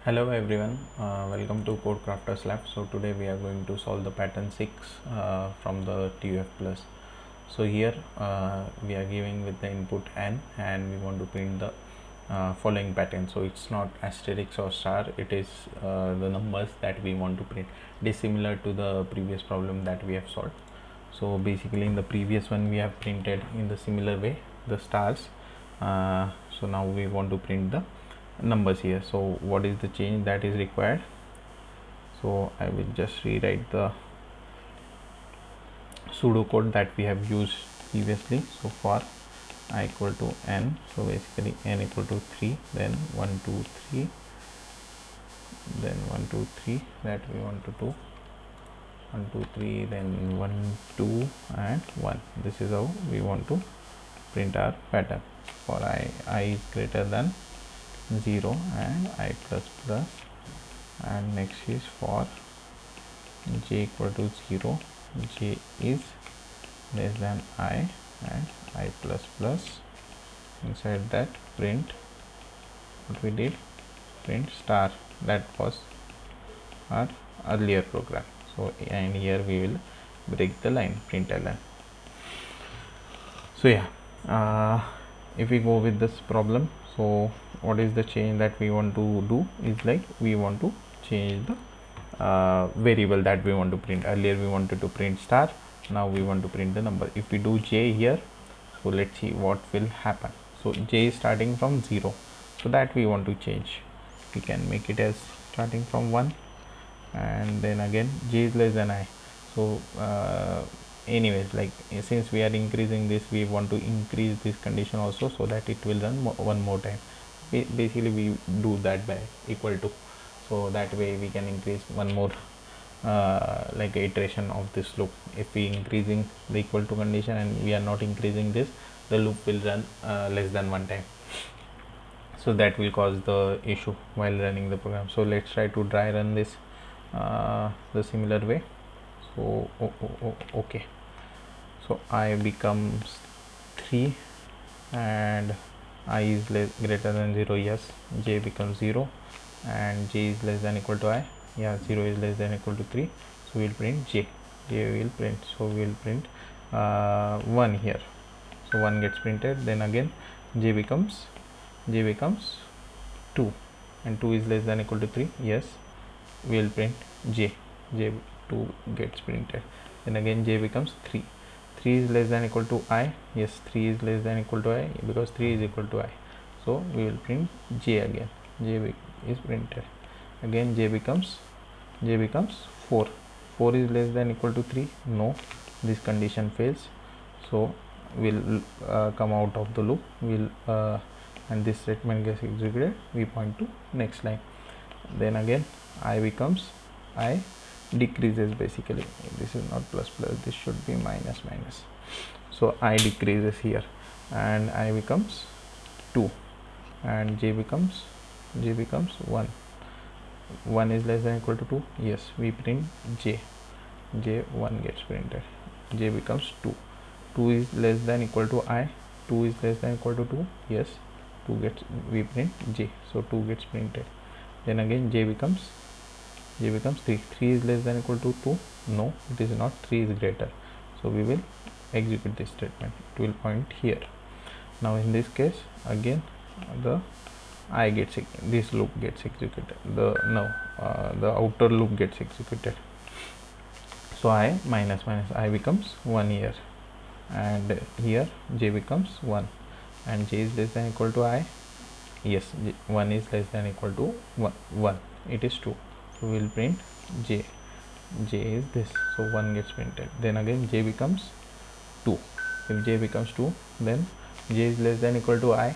Hello everyone, welcome to Code Crafters Lab. So today we are going to solve the pattern 6 from the TUF plus. So here we are giving with the input n and we want to print the following pattern. So it's not asterisk or star, it is the numbers that we want to print. It is similar to the previous problem that we have solved. So basically in the previous one we have printed in the similar way the stars. So now we want to print the numbers here. So what is the change that is required? So I will just rewrite the pseudocode that we have used previously. So for I equal to n, so basically n equal to 3, then 1 2 3, then 1 2 3 that we want to do 1 2 3, then 1 2 and 1. This is how we want to print our pattern. For I is greater than 0 and I plus plus, and next is for j equal to 0, j is less than I and I plus plus. Inside that print what we did, print star, that was our earlier program. So and here we will break the line println. So yeah, if we go with this problem, so what is the change that we want to do is like we want to change the variable that we want to print. Earlier we wanted to print star, now we want to print the number. If we do j here, so let's see what will happen. So j is starting from 0, so that we want to change. We can make it as starting from 1, and then again j is less than I. So anyways, like since we are increasing this, we want to increase this condition also, so that it will run one more time. Basically we do that by equal to, so that way we can increase one more like iteration of this loop. If we increasing the equal to condition and we are not increasing this, the loop will run less than one time, so that will cause the issue while running the program. So let's try to dry run this the similar way. So okay, so I becomes 3 and I is greater than 0, yes. J becomes 0 and j is less than equal to I, yeah. 0 is less than equal to 3, so we'll print j will print. So we'll print 1 here, so 1 gets printed. Then again j becomes 2 and 2 is less than equal to 3, yes. We'll print j 2 gets printed. Then again j becomes 3 is less than equal to I, yes. 3 is less than equal to I because 3 is equal to I, so we will print j again. J is printed. Again j becomes 4 is less than equal to 3, no, this condition fails, so we'll come out of the loop. We'll and this statement gets executed. We point to next line. Then again I decreases. Basically this is not plus plus, this should be minus minus. So I decreases here and I becomes 2 and j becomes 1. 1 is less than equal to 2, yes. We print j 1 gets printed. J becomes 2 is less than equal to I, 2 is less than equal to 2, yes. 2 gets, we print j, so 2 gets printed. Then again j becomes 3 is less than equal to 2, no, it is not. 3 is greater, so we will execute this statement. It will point here. Now in this case again the I gets, this loop gets executed, the outer loop gets executed. So I minus minus, I becomes 1 here, and here j becomes 1 and j is less than equal to I, yes. 1 is less than equal to 1, it is 2, so we will print j is this, so 1 gets printed. Then again j becomes 2. If j becomes 2, then j is less than equal to I,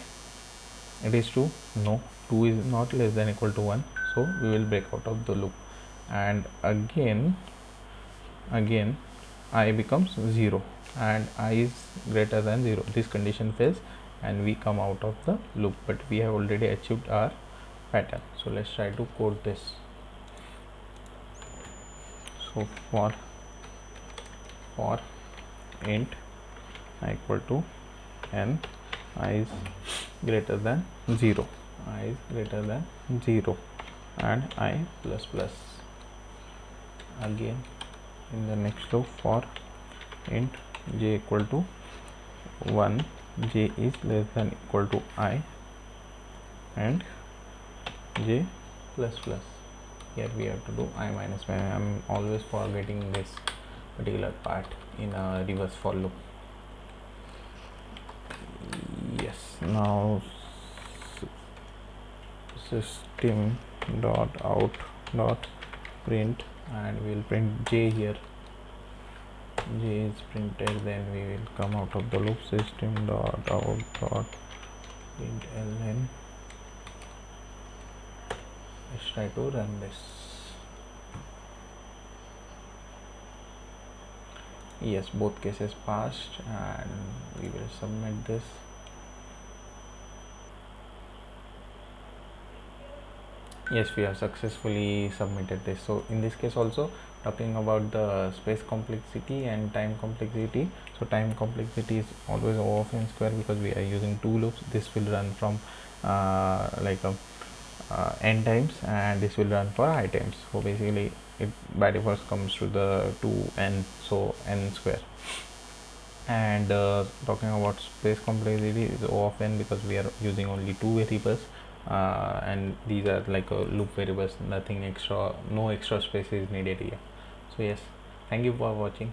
it is 2, no, 2 is not less than equal to 1, so we will break out of the loop. And again I becomes 0 and I is greater than 0, this condition fails and we come out of the loop, but we have already achieved our pattern. So let's try to code this. So for int I equal to n, I is greater than 0, and I plus plus. Again in the next loop for int j equal to 1, j is less than equal to I and j plus plus. Here we have to do I minus I. I'm always forgetting this particular part in a reverse for loop. Yes, now system dot out dot print, and we will print j here. J is printed, then we will come out of the loop. System dot out dot print ln. Let's try to run this. Yes, both cases passed, and we will submit this. Yes, we have successfully submitted this. So in this case also, talking about the space complexity and time complexity. So time complexity is always O of n square, because we are using two loops. This will run from n times, and this will run for I times. So basically it by default comes to the 2n, so n square. And talking about space complexity is O of n, because we are using only two variables, and these are like loop variables, nothing extra, no extra space is needed here. So yes, thank you for watching.